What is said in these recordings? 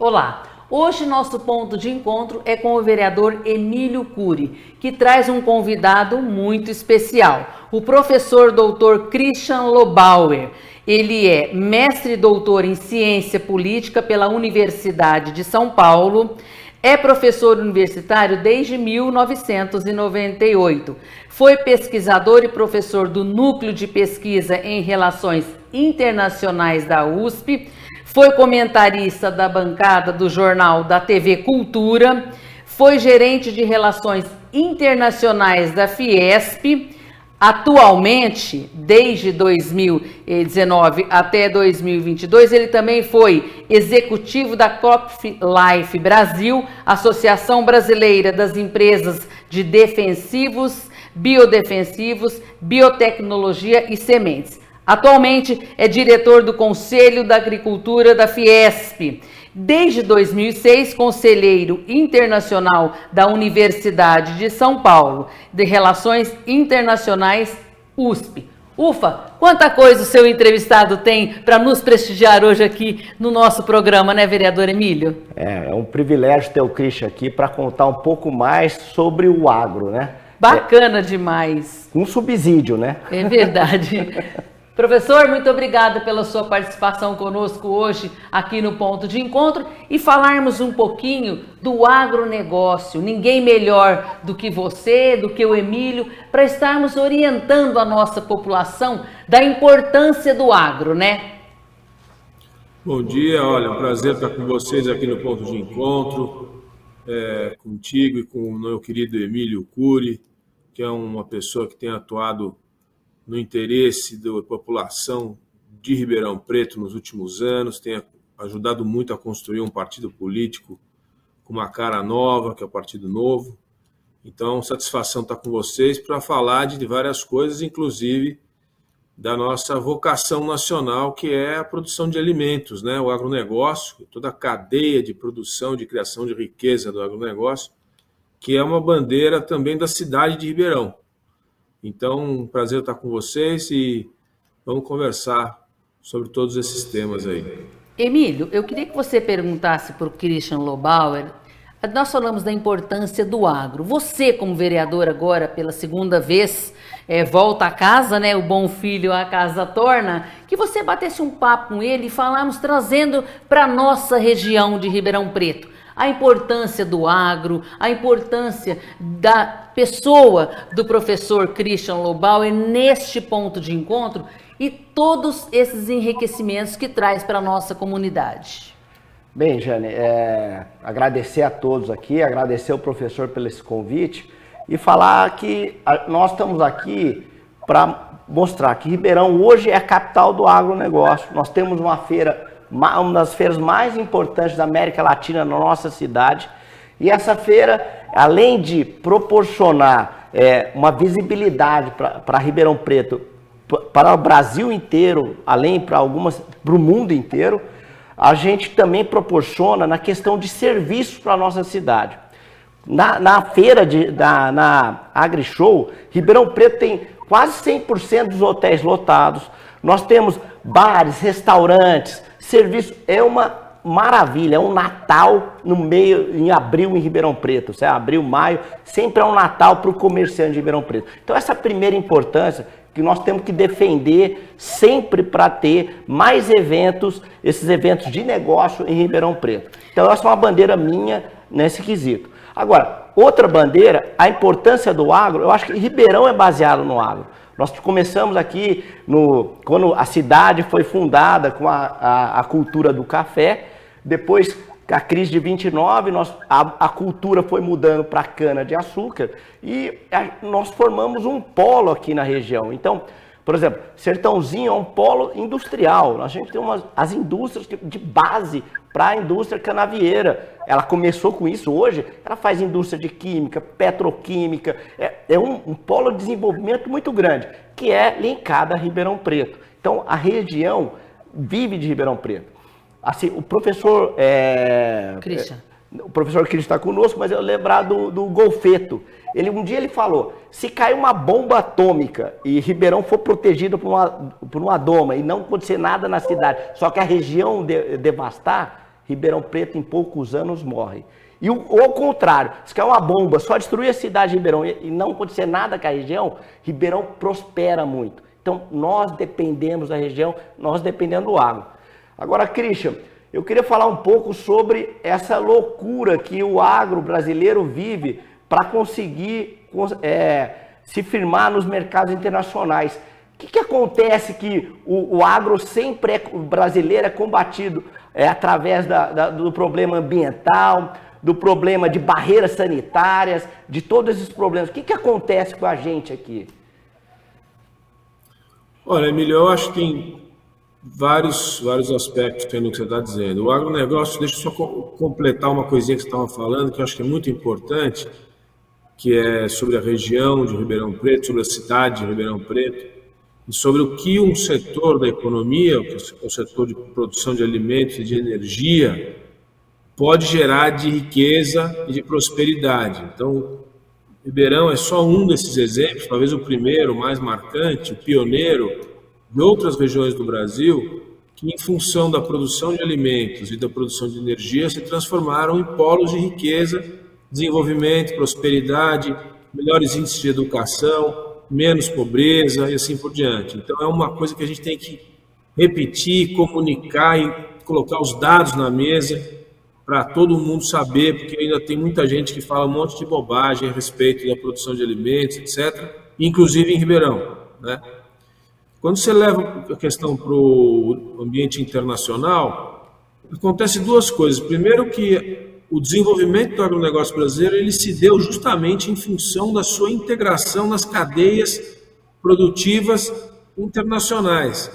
Olá, hoje nosso ponto de encontro é com o vereador Emílio Cury, que traz um convidado muito especial, o professor doutor Christian Lobauer. Ele é mestre e doutor em ciência política pela Universidade de São Paulo, é professor universitário desde 1998, foi pesquisador e professor do Núcleo de Pesquisa em Relações Internacionais da USP, foi comentarista da bancada do jornal da TV Cultura, foi gerente de relações internacionais da Fiesp. Atualmente, desde 2019 até 2022, ele também foi executivo da CropLife Brasil, Associação Brasileira das Empresas de Defensivos, Biodefensivos, Biotecnologia e Sementes. Atualmente é diretor do Conselho da Agricultura da Fiesp. Desde 2006, conselheiro internacional da Universidade de São Paulo, de Relações Internacionais USP. Ufa, quanta coisa o seu entrevistado tem para nos prestigiar hoje aqui no nosso programa, né, vereador Emílio? É um privilégio ter o Christian aqui para contar um pouco mais sobre o agro, né? Bacana demais. Um subsídio, né? É verdade. Professor, muito obrigada pela sua participação conosco hoje aqui no Ponto de Encontro e falarmos um pouquinho do agronegócio. Ninguém melhor do que você, do que o Emílio, para estarmos orientando a nossa população da importância do agro, né? Bom dia, olha, é um prazer estar com vocês aqui no Ponto de Encontro, contigo e com o meu querido Emílio Cury, que é uma pessoa que tem atuado no interesse da população de Ribeirão Preto nos últimos anos, tem ajudado muito a construir um partido político com uma cara nova, que é o Partido Novo. Então, satisfação estar com vocês para falar de várias coisas, inclusive da nossa vocação nacional, que é a produção de alimentos, né? O agronegócio, toda a cadeia de produção, de criação de riqueza do agronegócio, que é uma bandeira também da cidade de Ribeirão. Então, um prazer estar com vocês e vamos conversar sobre todos esses temas aí. Emílio, eu queria que você perguntasse para o Christian Lobauer. Nós falamos da importância do agro. Você, como vereador agora, pela segunda vez, volta a casa, né? O bom filho a casa torna. Que você batesse um papo com ele e falarmos, trazendo para a nossa região de Ribeirão Preto a importância do agro, a importância da pessoa do professor Christian Lobauer neste ponto de encontro e todos esses enriquecimentos que traz para a nossa comunidade. Bem, Jane, agradecer a todos aqui, agradecer ao professor pelo esse convite e falar que nós estamos aqui para mostrar que Ribeirão hoje é a capital do agronegócio. Nós temos uma feira, uma das feiras mais importantes da América Latina na nossa cidade. E essa feira, além de proporcionar uma visibilidade para Ribeirão Preto, para o Brasil inteiro, além para o mundo inteiro, a gente também proporciona na questão de serviços para a nossa cidade. Na feira, na AgriShow, Ribeirão Preto tem quase 100% dos hotéis lotados. Nós temos bares, restaurantes, serviço. É uma maravilha, é um Natal em abril em Ribeirão Preto. Abril, maio, sempre é um Natal para o comerciante de Ribeirão Preto. Então essa primeira importância que nós temos que defender sempre para ter mais eventos, esses eventos de negócio em Ribeirão Preto. Então essa é uma bandeira minha nesse quesito. Agora, outra bandeira, a importância do agro, eu acho que Ribeirão é baseado no agro. Nós começamos aqui, quando a cidade foi fundada com a cultura do café, depois a crise de 29, a cultura foi mudando para cana-de-açúcar e nós formamos um polo aqui na região. Então, por exemplo, Sertãozinho é um polo industrial. A gente tem as indústrias de base para a indústria canavieira. Ela começou com isso hoje, ela faz indústria de química, petroquímica, é um polo de desenvolvimento muito grande, que é linkada a Ribeirão Preto. Então, a região vive de Ribeirão Preto. Assim, o professor Christian está conosco, mas eu lembrar do Golfeto. Um dia ele falou, se cair uma bomba atômica e Ribeirão for protegido por uma doma e não acontecer nada na cidade, só que a região devastar, Ribeirão Preto em poucos anos morre. E ao contrário, se quer uma bomba, só destruir a cidade de Ribeirão e não acontecer nada com a região, Ribeirão prospera muito. Então nós dependemos da região, nós dependemos do agro. Agora, Christian, eu queria falar um pouco sobre essa loucura que o agro brasileiro vive para conseguir se firmar nos mercados internacionais. O que acontece que o agro sempre o brasileiro é combatido através do problema ambiental, do problema de barreiras sanitárias, de todos esses problemas? O que acontece com a gente aqui? Olha, Emílio, eu acho que tem vários aspectos no que você está dizendo. O agronegócio, deixa eu só completar uma coisinha que você estava falando, que eu acho que é muito importante, que é sobre a região de Ribeirão Preto, sobre a cidade de Ribeirão Preto, e sobre o que um setor da economia, o setor de produção de alimentos e de energia, pode gerar de riqueza e de prosperidade. Então, Ribeirão é só um desses exemplos, talvez o primeiro, o mais marcante, o pioneiro de outras regiões do Brasil, que em função da produção de alimentos e da produção de energia se transformaram em polos de riqueza, desenvolvimento, prosperidade, melhores índices de educação, menos pobreza e assim por diante. Então é uma coisa que a gente tem que repetir, comunicar e colocar os dados na mesa para todo mundo saber, porque ainda tem muita gente que fala um monte de bobagem a respeito da produção de alimentos, etc., inclusive em Ribeirão, né? Quando você leva a questão para o ambiente internacional, acontece duas coisas. Primeiro que o desenvolvimento do agronegócio brasileiro ele se deu justamente em função da sua integração nas cadeias produtivas internacionais.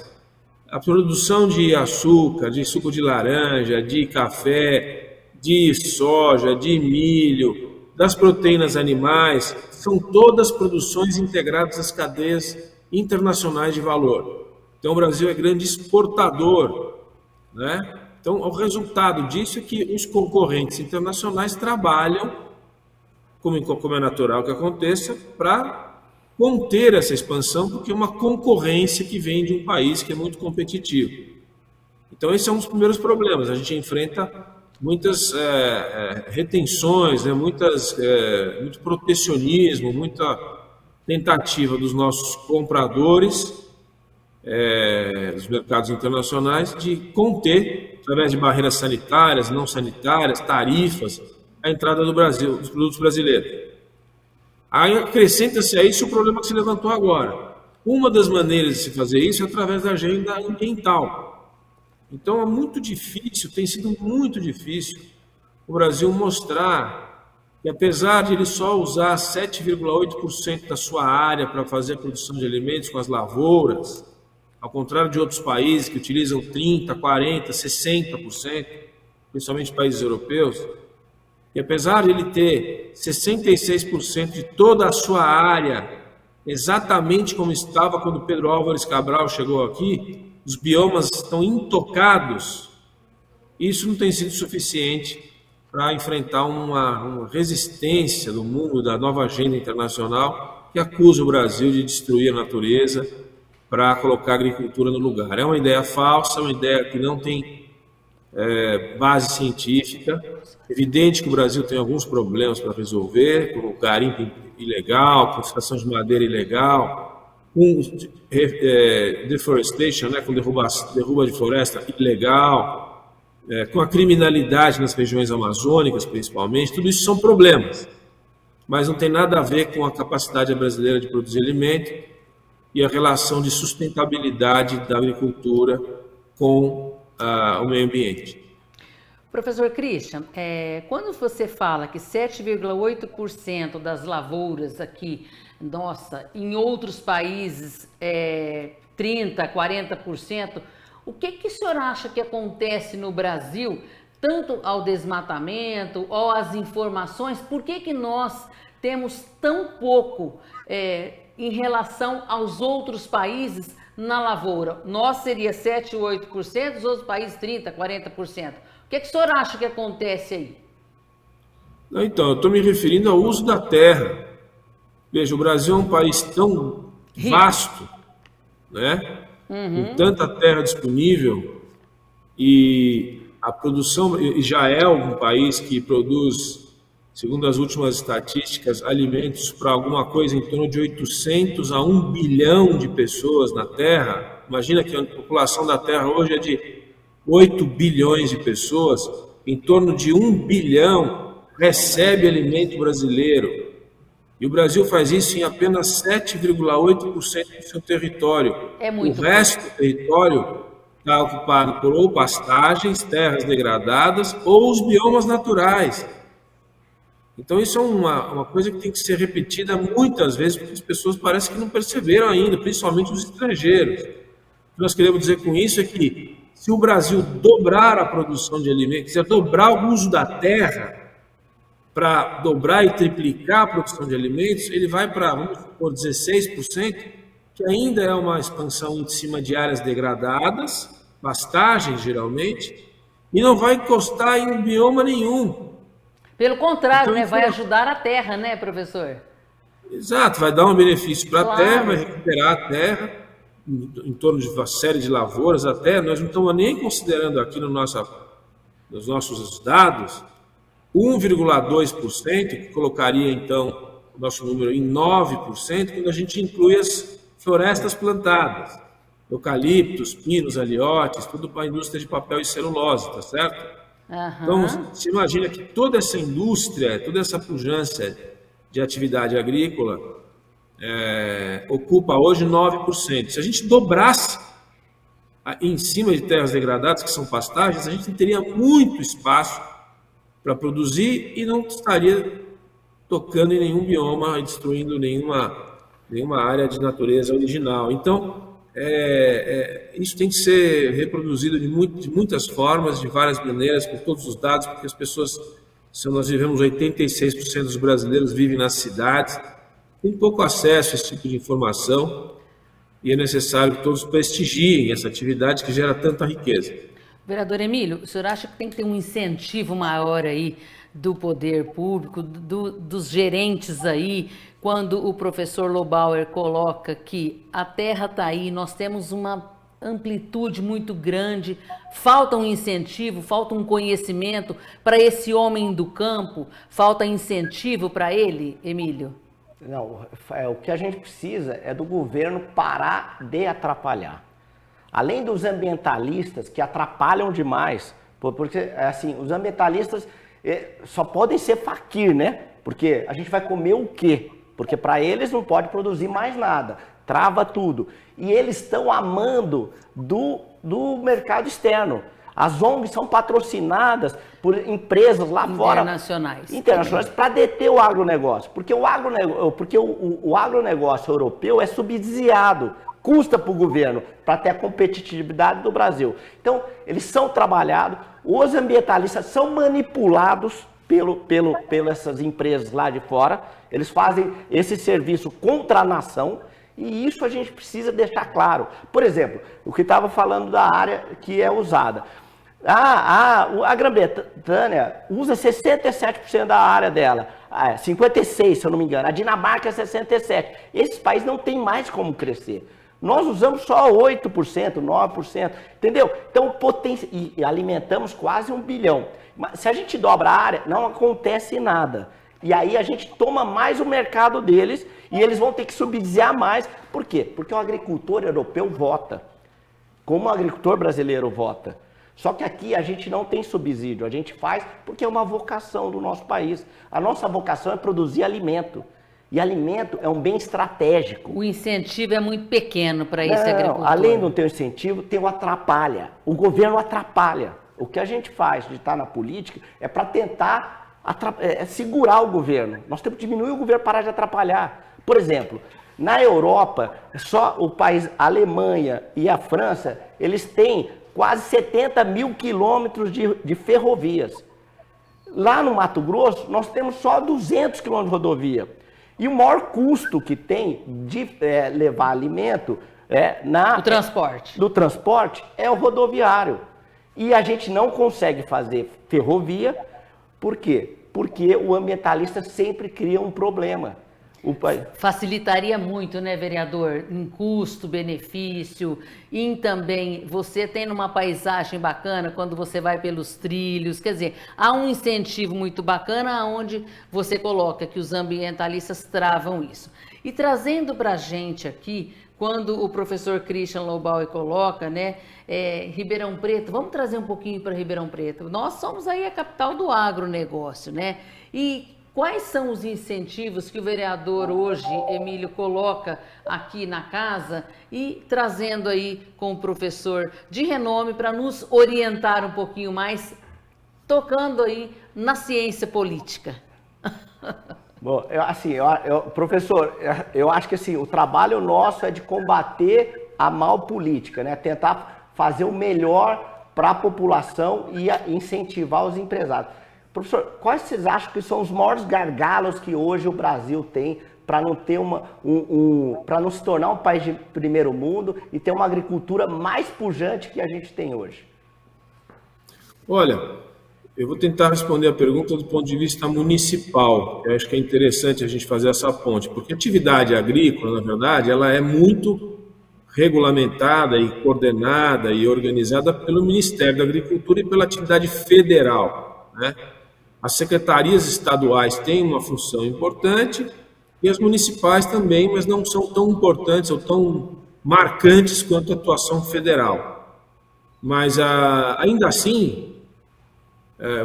A produção de açúcar, de suco de laranja, de café, de soja, de milho, das proteínas animais, são todas produções integradas às cadeias internacionais de valor. Então o Brasil é grande exportador, né? Então, o resultado disso é que os concorrentes internacionais trabalham, como é natural que aconteça, para conter essa expansão, porque é uma concorrência que vem de um país que é muito competitivo. Então, esse é um dos primeiros problemas. A gente enfrenta muitas retenções, né, muito protecionismo, muita tentativa dos nossos compradores dos mercados internacionais de conter, através de barreiras sanitárias, não sanitárias, tarifas, a entrada do Brasil, dos produtos brasileiros. Aí acrescenta-se a isso o problema que se levantou agora. Uma das maneiras de se fazer isso é através da agenda ambiental. Então é muito difícil, tem sido muito difícil o Brasil mostrar que, apesar de ele só usar 7,8% da sua área para fazer a produção de alimentos com as lavouras, ao contrário de outros países que utilizam 30%, 40%, 60%, principalmente países europeus, e apesar de ele ter 66% de toda a sua área, exatamente como estava quando Pedro Álvares Cabral chegou aqui, os biomas estão intocados, isso não tem sido suficiente para enfrentar uma resistência do mundo, da nova agenda internacional, que acusa o Brasil de destruir a natureza para colocar a agricultura no lugar. É uma ideia falsa, é uma ideia que não tem base científica. É evidente que o Brasil tem alguns problemas para resolver, como garimpo ilegal, com extração de madeira ilegal, com deforestation, né, com derruba de floresta ilegal, com a criminalidade nas regiões amazônicas, principalmente. Tudo isso são problemas, mas não tem nada a ver com a capacidade brasileira de produzir alimento e a relação de sustentabilidade da agricultura com o meio ambiente. Professor Christian, quando você fala que 7,8% das lavouras aqui, em outros países 30%, 40%, o que o senhor acha que acontece no Brasil, tanto ao desmatamento ou às informações, por que nós temos tão pouco em relação aos outros países na lavoura? Nós seria 7, 8%, os outros países 30, 40%. O que o senhor acha que acontece aí? Então, eu estou me referindo ao uso da terra. Veja, o Brasil é um país tão vasto, né? Com tanta terra disponível, e a produção, e já é um país que produz, segundo as últimas estatísticas, alimentos para alguma coisa em torno de 800 a 1 bilhão de pessoas na Terra. Imagina que a população da Terra hoje é de 8 bilhões de pessoas, em torno de 1 bilhão recebe alimento brasileiro. E o Brasil faz isso em apenas 7,8% do seu território. É muito o resto do território está ocupado por ou pastagens, terras degradadas ou os biomas naturais. Então isso é uma coisa que tem que ser repetida muitas vezes, porque as pessoas parecem que não perceberam ainda, principalmente os estrangeiros. O que nós queremos dizer com isso é que se o Brasil dobrar a produção de alimentos, quiser dobrar o uso da terra, para dobrar e triplicar a produção de alimentos, ele vai para, vamos supor, 16%, que ainda é uma expansão em cima de áreas degradadas, pastagens geralmente, e não vai encostar em bioma nenhum. Pelo contrário, Então, né? Vai ajudar a terra, né, professor? Exato, vai dar um benefício para a Claro. terra, vai recuperar a terra, em torno de uma série de lavouras até. Nós não estamos nem considerando aqui nos nossos dados 1,2%, que colocaria então o nosso número em 9%, quando a gente inclui as florestas plantadas, eucaliptos, pinos, aliotes, tudo para a indústria de papel e celulose, tá certo? Então, você imagina que toda essa indústria, toda essa pujança de atividade agrícola ocupa hoje 9%. Se a gente dobrasse em cima de terras degradadas, que são pastagens, a gente teria muito espaço para produzir e não estaria tocando em nenhum bioma e destruindo nenhuma área de natureza original. Então, isso tem que ser reproduzido de muitas formas, de várias maneiras, com todos os dados, porque as pessoas, se nós vivemos 86% dos brasileiros vivem nas cidades, tem pouco acesso a esse tipo de informação e é necessário que todos prestigiem essa atividade que gera tanta riqueza. Vereador Emílio, o senhor acha que tem que ter um incentivo maior aí do poder público, dos gerentes aí, quando o professor Lobauer coloca que a terra está aí, nós temos uma amplitude muito grande, falta um incentivo, falta um conhecimento para esse homem do campo, falta incentivo para ele, Emílio? Não, o que a gente precisa é do governo parar de atrapalhar. Além dos ambientalistas que atrapalham demais, porque assim, os ambientalistas só podem ser faquir, né? Porque a gente vai comer o quê? Porque para eles não pode produzir mais nada, trava tudo. E eles estão amando do mercado externo. As ONGs são patrocinadas por empresas lá fora. Internacionais para deter o agronegócio. Porque o agronegócio europeu é subsidiado. Custa para o governo para ter a competitividade do Brasil. Então, eles são trabalhados, os ambientalistas são manipulados pelas empresas lá de fora, eles fazem esse serviço contra a nação e isso a gente precisa deixar claro. Por exemplo, o que estava falando da área que é usada. A Grã-Bretanha usa 67% da área dela, 56% se eu não me engano, a Dinamarca é 67%. Esses países não têm mais como crescer. Nós usamos só 8%, 9%, entendeu? Então, e alimentamos quase 1 bilhão. Mas se a gente dobra a área, não acontece nada. E aí a gente toma mais o mercado deles e eles vão ter que subsidiar mais. Por quê? Porque o agricultor europeu vota, como o agricultor brasileiro vota. Só que aqui a gente não tem subsídio, a gente faz porque é uma vocação do nosso país. A nossa vocação é produzir alimento. E alimento é um bem estratégico. O incentivo é muito pequeno para esse agricultor. Além de não ter o incentivo, tem o atrapalha. O governo atrapalha. O que a gente faz de estar na política é para tentar segurar o governo. Nós temos que diminuir o governo, parar de atrapalhar. Por exemplo, na Europa, só o país, a Alemanha e a França, eles têm quase 70 mil quilômetros de ferrovias. Lá no Mato Grosso, nós temos só 200 quilômetros de rodovia. E o maior custo que tem de levar alimento do transporte é o rodoviário. E a gente não consegue fazer ferrovia, por quê? Porque o ambientalista sempre cria um problema. Facilitaria muito, né, vereador? Em custo, benefício, em também você tem uma paisagem bacana quando você vai pelos trilhos, quer dizer, há um incentivo muito bacana onde você coloca que os ambientalistas travam isso. E trazendo para a gente aqui, quando o professor Christian Lobauer coloca, né, Ribeirão Preto, vamos trazer um pouquinho para Ribeirão Preto. Nós somos aí a capital do agronegócio, né? E quais são os incentivos que o vereador hoje, Emílio, coloca aqui na casa e trazendo aí com o professor de renome para nos orientar um pouquinho mais, tocando aí na ciência política? Bom, professor, eu acho que assim, o trabalho nosso é de combater a mal política, né? Tentar fazer o melhor para a população e incentivar os empresários. Professor, quais vocês acham que são os maiores gargalos que hoje o Brasil tem para não ter para não se tornar um país de primeiro mundo e ter uma agricultura mais pujante que a gente tem hoje? Olha, eu vou tentar responder a pergunta do ponto de vista municipal. Eu acho que é interessante a gente fazer essa ponte, porque a atividade agrícola, na verdade, ela é muito regulamentada e coordenada e organizada pelo Ministério da Agricultura e pela atividade federal, né? As secretarias estaduais têm uma função importante e as municipais também, mas não são tão importantes ou tão marcantes quanto a atuação federal. Mas ainda assim,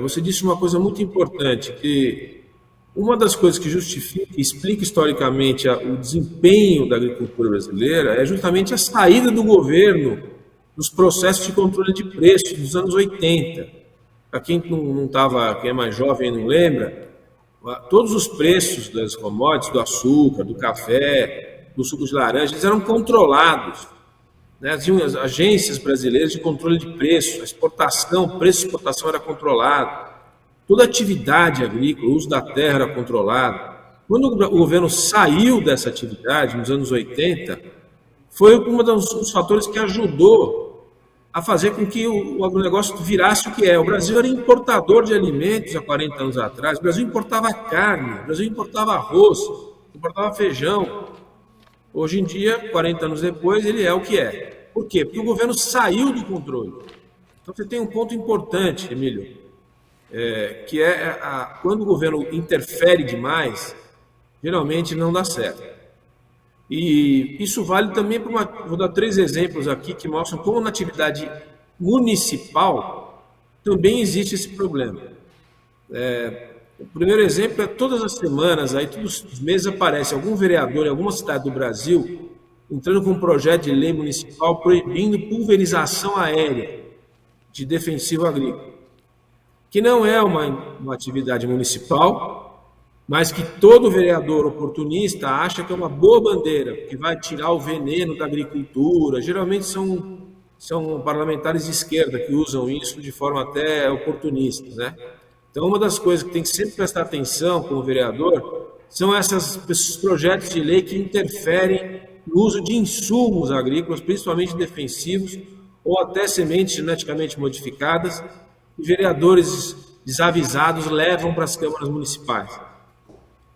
você disse uma coisa muito importante, que uma das coisas que justifica e explica historicamente o desempenho da agricultura brasileira é justamente a saída do governo dos processos de controle de preços dos anos 80. Para quem não estava, quem é mais jovem e não lembra, todos os preços das commodities, do açúcar, do café, do suco de laranja, eles eram controlados, né? As agências brasileiras de controle de preço, a exportação, o preço de exportação era controlado, toda a atividade agrícola, o uso da terra era controlado. Quando o governo saiu dessa atividade, nos anos 80, foi um dos fatores que ajudou a fazer com que o agronegócio virasse o que é. O Brasil era importador de alimentos há 40 anos atrás, o Brasil importava carne, o Brasil importava arroz, importava feijão. Hoje em dia, 40 anos depois, ele é o que é. Por quê? Porque o governo saiu do controle. Então você tem um ponto importante, Emílio, que é quando o governo interfere demais, geralmente não dá certo. E isso vale também para vou dar 3 exemplos aqui que mostram como na atividade municipal também existe esse problema. O primeiro exemplo é todas as semanas, aí todos os meses aparece algum vereador em alguma cidade do Brasil entrando com um projeto de lei municipal proibindo pulverização aérea de defensivo agrícola, que não é uma atividade municipal, mas que todo vereador oportunista acha que é uma boa bandeira, que vai tirar o veneno da agricultura. Geralmente são parlamentares de esquerda que usam isso de forma até oportunista, né? Então, uma das coisas que tem que sempre prestar atenção como vereador são esses projetos de lei que interferem no uso de insumos agrícolas, principalmente defensivos, ou até sementes geneticamente modificadas, que vereadores desavisados levam para as câmaras municipais.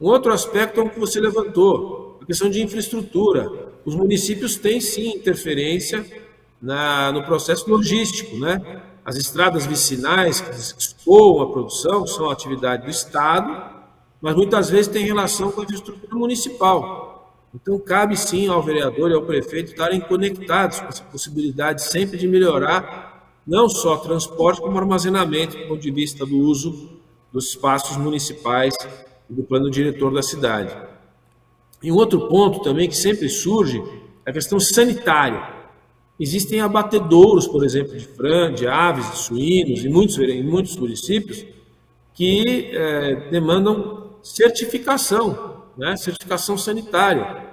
Um outro aspecto é o que você levantou, a questão de infraestrutura. Os municípios têm, sim, interferência no processo logístico, né? As estradas vicinais que escoam a produção são atividade do Estado, mas muitas vezes tem relação com a infraestrutura municipal. Então, cabe, sim, ao vereador e ao prefeito estarem conectados com essa possibilidade sempre de melhorar não só transporte, como armazenamento, do ponto de vista do uso dos espaços municipais do plano diretor da cidade. E um outro ponto também que sempre surge é a questão sanitária. Existem abatedouros, por exemplo, de frango, de aves, de suínos, em muitos municípios, que demandam certificação, né? Certificação sanitária.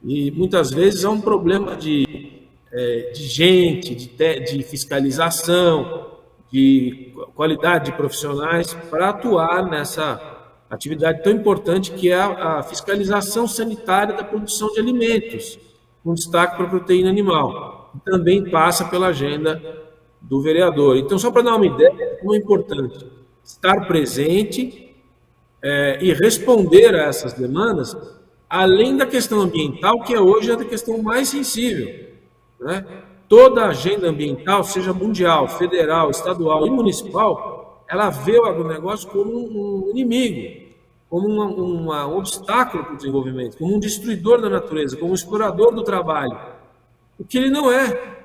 E muitas vezes há um problema de gente, de fiscalização, de qualidade de profissionais para atuar nessa atividade tão importante que é a fiscalização sanitária da produção de alimentos, com destaque para a proteína animal, que também passa pela agenda do vereador. Então, só para dar uma ideia, como é importante estar presente e responder a essas demandas além da questão ambiental, que hoje é a questão mais sensível, né? Toda a agenda ambiental, seja mundial, federal, estadual e municipal, ela vê o agronegócio como um inimigo, como um obstáculo para o desenvolvimento, como um destruidor da natureza, como um explorador do trabalho. O que ele não é.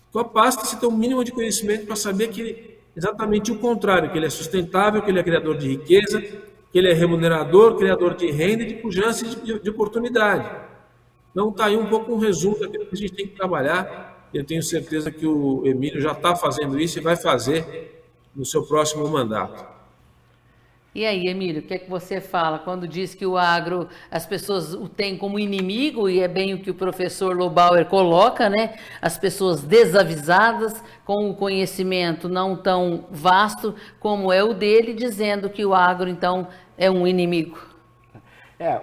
Então, basta-se ter um mínimo de conhecimento para saber que ele, exatamente o contrário, que ele é sustentável, que ele é criador de riqueza, que ele é remunerador, criador de renda e de pujança e de oportunidade. Então, está aí um pouco um resumo daquilo que a gente tem que trabalhar. Eu tenho certeza que o Emílio já está fazendo isso e vai fazer no seu próximo mandato. E aí, Emílio, o que é que você fala quando diz que o agro, as pessoas o têm como inimigo, e é bem o que o professor Lobauer coloca, né? As pessoas desavisadas, com o conhecimento não tão vasto como é o dele, dizendo que o agro, então, é um inimigo.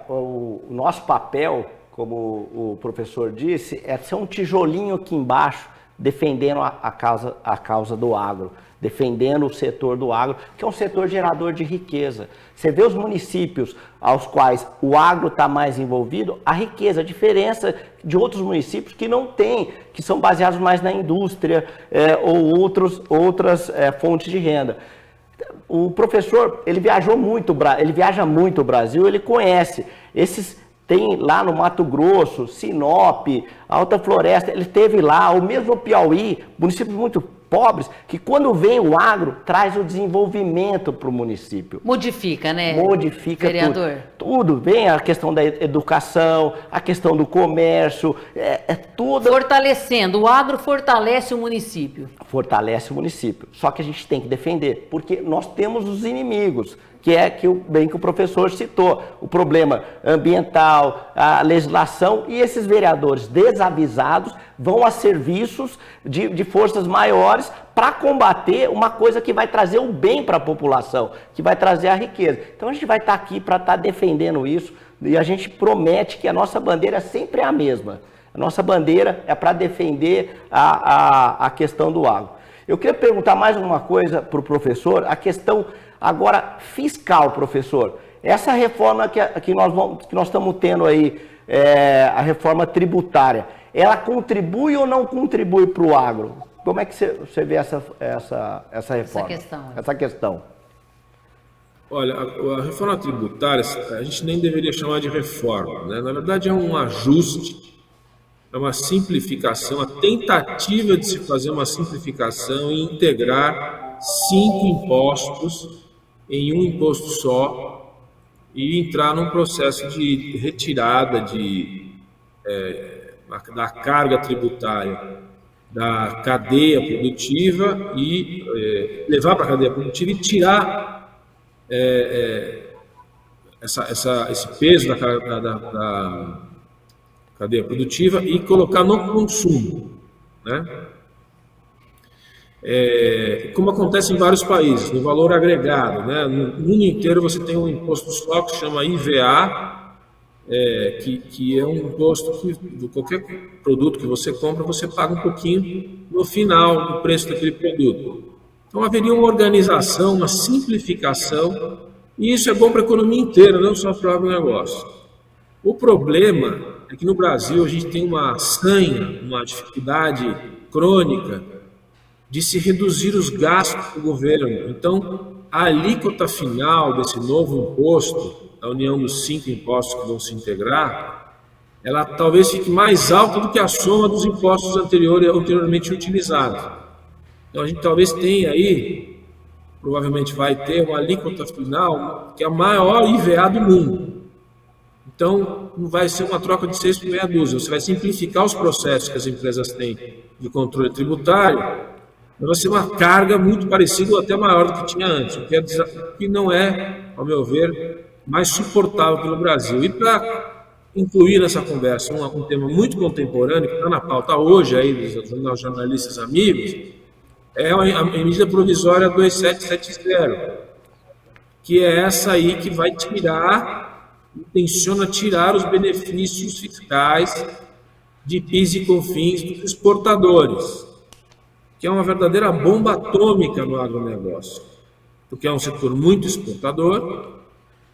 O nosso papel, como o professor disse, é ser um tijolinho aqui embaixo, defendendo a causa do agro, defendendo o setor do agro, que é um setor gerador de riqueza. Você vê os municípios aos quais o agro está mais envolvido, a riqueza, a diferença de outros municípios que não têm, que são baseados mais na indústria ou outras fontes de renda. O professor, ele viaja muito o Brasil, ele conhece tem lá no Mato Grosso, Sinop, Alta Floresta, ele esteve lá, o mesmo Piauí, municípios muito pobres, que quando vem o agro, traz o desenvolvimento para o município. Modifica, né? Modifica vereador? Tudo. Vem a questão da educação, a questão do comércio, tudo. Fortalecendo, o agro fortalece o município. Fortalece o município. Só que a gente tem que defender, porque nós temos os inimigos, que é bem que o professor citou, o problema ambiental, a legislação, e esses vereadores desavisados vão a serviços de forças maiores para combater uma coisa que vai trazer o bem para a população, que vai trazer a riqueza. Então a gente vai estar aqui para estar defendendo isso, e a gente promete que a nossa bandeira sempre é a mesma. A nossa bandeira é para defender a questão do agro. Eu queria perguntar mais uma coisa para o professor, a questão agora fiscal, professor. Essa reforma que nós estamos tendo aí, a reforma tributária, ela contribui ou não contribui para o agro? Como é que você vê essa reforma? Essa questão. Olha, a reforma tributária, a gente nem deveria chamar de reforma, né? Na verdade é um ajuste, é uma simplificação, a tentativa de se fazer uma simplificação e integrar 5 impostos em um imposto só e entrar num processo de retirada da carga tributária da cadeia produtiva e levar para a cadeia produtiva e tirar esse peso da cadeia produtiva e colocar no consumo, né? Como acontece em vários países, no valor agregado, né? No mundo inteiro você tem um imposto só que se chama IVA, que é um imposto que qualquer produto que você compra, você paga um pouquinho no final do preço daquele produto. Então haveria uma organização, uma simplificação, e isso é bom para a economia inteira, não só para o agronegócio. O problema é que no Brasil a gente tem uma sanha, uma dificuldade crônica de se reduzir os gastos do governo. Então, a alíquota final desse novo imposto, da união dos 5 impostos que vão se integrar, ela talvez fique mais alta do que a soma dos impostos anteriormente utilizados. Então, a gente talvez tenha aí, provavelmente vai ter uma alíquota final que é a maior IVA do mundo. Então, não vai ser uma troca de 6 por meia dúzia. Você vai simplificar os processos que as empresas têm de controle tributário, mas vai ser uma carga muito parecida ou até maior do que tinha antes, o que não é, ao meu ver, mais suportável pelo Brasil. E para incluir nessa conversa um tema muito contemporâneo, que está na pauta hoje aí dos jornalistas amigos, é a medida provisória 2770, que é essa aí que vai intenciona tirar os benefícios fiscais de PIS e COFINS dos exportadores, que é uma verdadeira bomba atômica no agronegócio, porque é um setor muito exportador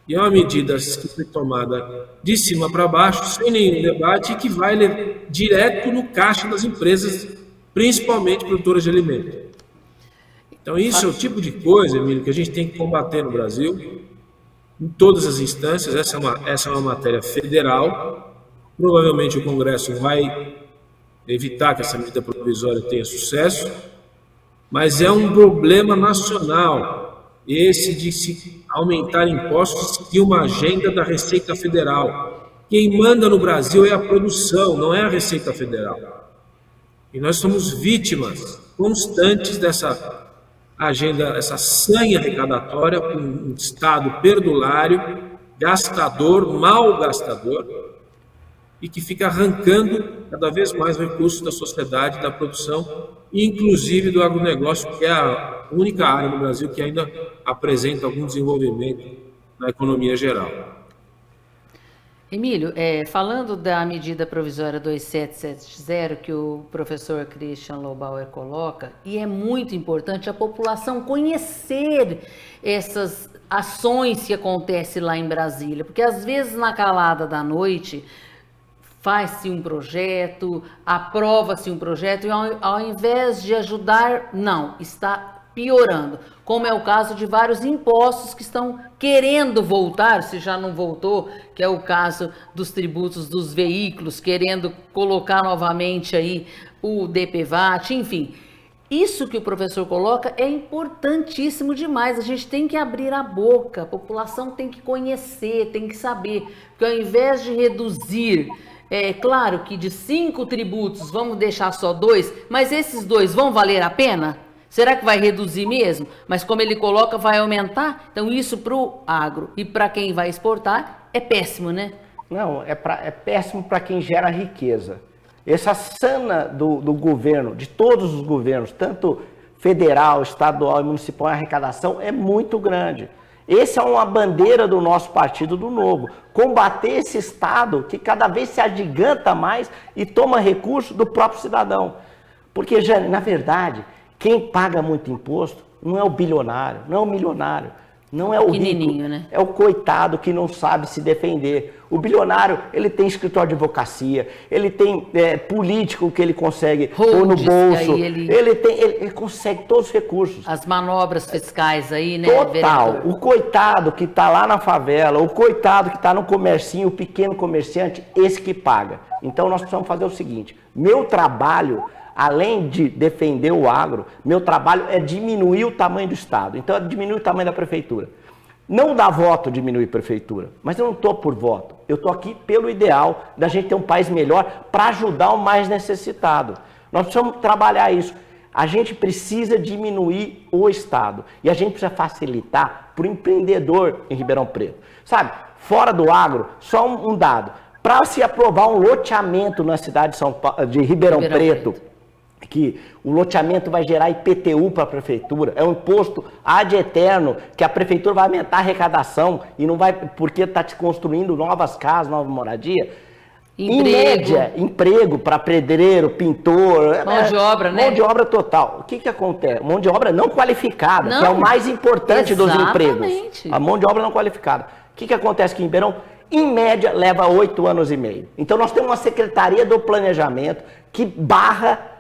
E é uma medida que foi tomada de cima para baixo, sem nenhum debate, e que vai direto no caixa das empresas, principalmente produtoras de alimento. Então, isso é o tipo de coisa, Emílio, que a gente tem que combater no Brasil, em todas as instâncias. Essa é uma matéria federal. Provavelmente o Congresso vai evitar que essa medida provisória tenha sucesso, mas é um problema nacional, esse de se aumentar impostos e uma agenda da Receita Federal. Quem manda no Brasil é a produção, não é a Receita Federal. E nós somos vítimas constantes dessa agenda, essa sanha arrecadatória com um Estado perdulário, gastador, mal gastador, e que fica arrancando cada vez mais recursos da sociedade, da produção, inclusive do agronegócio, que é a única área no Brasil que ainda apresenta algum desenvolvimento na economia geral. Emílio, falando da medida provisória 2770 que o professor Christian Lobauer coloca, e é muito importante a população conhecer essas ações que acontecem lá em Brasília, porque às vezes na calada da noite faz-se um projeto, aprova-se um projeto e ao invés de ajudar, não, está piorando. Como é o caso de vários impostos que estão querendo voltar, se já não voltou, que é o caso dos tributos dos veículos, querendo colocar novamente aí o DPVAT, enfim. Isso que o professor coloca é importantíssimo demais, a gente tem que abrir a boca, a população tem que conhecer, tem que saber, porque ao invés de reduzir, é claro que de 5 tributos vamos deixar só 2, mas esses 2 vão valer a pena? Será que vai reduzir mesmo? Mas como ele coloca, vai aumentar? Então isso para o agro e para quem vai exportar é péssimo, né? Não, é péssimo para quem gera riqueza. Essa sana do governo, de todos os governos, tanto federal, estadual e municipal, a arrecadação é muito grande. Essa é uma bandeira do nosso Partido do Novo. Combater esse Estado que cada vez se agiganta mais e toma recursos do próprio cidadão. Porque, Jane, na verdade, quem paga muito imposto não é o bilionário, não é o milionário, não é o rico, né? É o coitado que não sabe se defender. O bilionário, ele tem escritório de advocacia, ele tem político que ele consegue pôr no bolso, ele consegue todos os recursos. As manobras fiscais aí, né? Total. Vereador? O coitado que está lá na favela, o coitado que está no comercinho, o pequeno comerciante, esse que paga. Então nós precisamos fazer o seguinte, meu trabalho, além de defender o agro, meu trabalho é diminuir o tamanho do Estado. Então, é diminuir o tamanho da prefeitura. Não dá voto diminuir a prefeitura, mas eu não estou por voto. Eu estou aqui pelo ideal da gente ter um país melhor para ajudar o mais necessitado. Nós precisamos trabalhar isso. A gente precisa diminuir o Estado e a gente precisa facilitar para o empreendedor em Ribeirão Preto. Sabe, fora do agro, só um dado. Para se aprovar um loteamento na cidade de Ribeirão Preto, que o loteamento vai gerar IPTU para a prefeitura, é um imposto ad eterno, que a prefeitura vai aumentar a arrecadação e não vai, porque está se construindo novas casas, nova moradia. Em média, emprego para pedreiro, pintor, mão de obra, né? Mão de obra total. O que acontece? Mão de obra não qualificada, que é o mais importante dos empregos. A mão de obra não qualificada. O que acontece aqui em Ribeirão? Em média, leva 8 anos e meio. Então, nós temos uma Secretaria do Planejamento que barra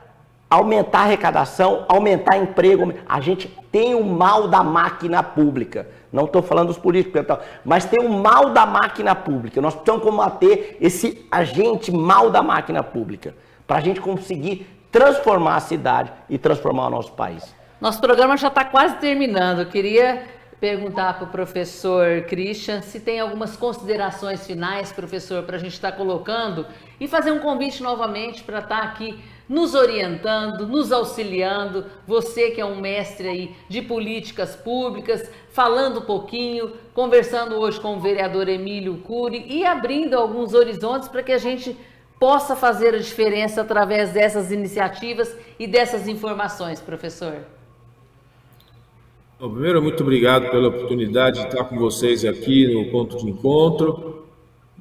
aumentar a arrecadação, aumentar emprego. A gente tem o mal da máquina pública. Não estou falando dos políticos, mas tem o mal da máquina pública. Nós precisamos combater esse agente mal da máquina pública, para a gente conseguir transformar a cidade e transformar o nosso país. Nosso programa já está quase terminando. Eu queria perguntar para o professor Christian se tem algumas considerações finais, professor, para a gente estar colocando e fazer um convite novamente para estar aqui nos orientando, nos auxiliando, você que é um mestre aí de políticas públicas, falando um pouquinho, conversando hoje com o vereador Emílio Cury e abrindo alguns horizontes para que a gente possa fazer a diferença através dessas iniciativas e dessas informações, professor. Bom, primeiro, muito obrigado pela oportunidade de estar com vocês aqui no Ponto de Encontro.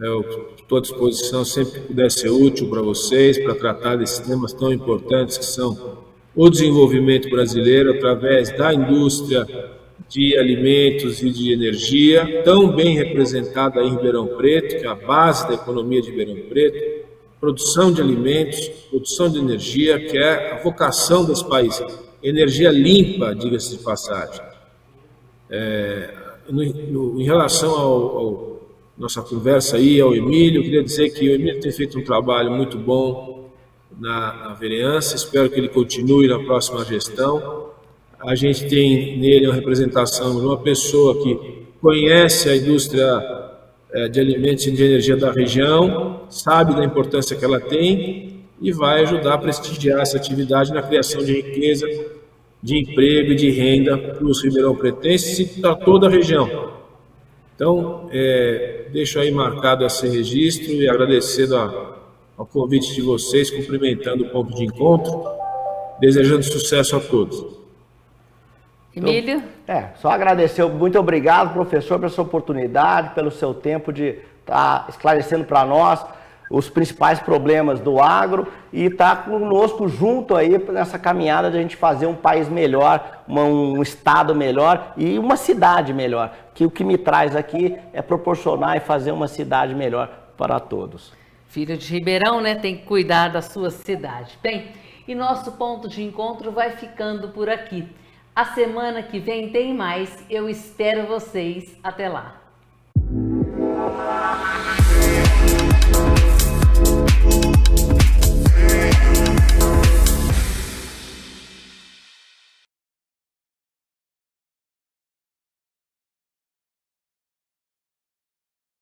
Eu estou à disposição sempre que puder ser útil para vocês, para tratar desses temas tão importantes que são o desenvolvimento brasileiro através da indústria, de alimentos e de energia, tão bem representada em Ribeirão Preto, que é a base da economia de Ribeirão Preto, produção de alimentos, produção de energia, que é a vocação desse país. Energia limpa, diga-se de passagem. Em relação ao nossa conversa aí, ao Emílio, eu queria dizer que o Emílio tem feito um trabalho muito bom na vereança, espero que ele continue na próxima gestão. A gente tem nele uma representação de uma pessoa que conhece a indústria de alimentos e de energia da região, sabe da importância que ela tem e vai ajudar a prestigiar essa atividade na criação de riqueza, de emprego e de renda para os ribeirão-pretenses e para toda a região. Então, deixo aí marcado esse registro e agradecendo ao convite de vocês, cumprimentando o ponto de encontro, desejando sucesso a todos. Emílio? Só agradecer, muito obrigado, professor, pela sua oportunidade, pelo seu tempo de estar esclarecendo para nós os principais problemas do agro e estar conosco junto aí nessa caminhada de a gente fazer um país melhor, um estado melhor e uma cidade melhor, que o que me traz aqui é proporcionar e fazer uma cidade melhor para todos. Filho de Ribeirão, né, tem que cuidar da sua cidade. Bem, e nosso ponto de encontro vai ficando por aqui. A semana que vem tem mais, eu espero vocês. Até lá!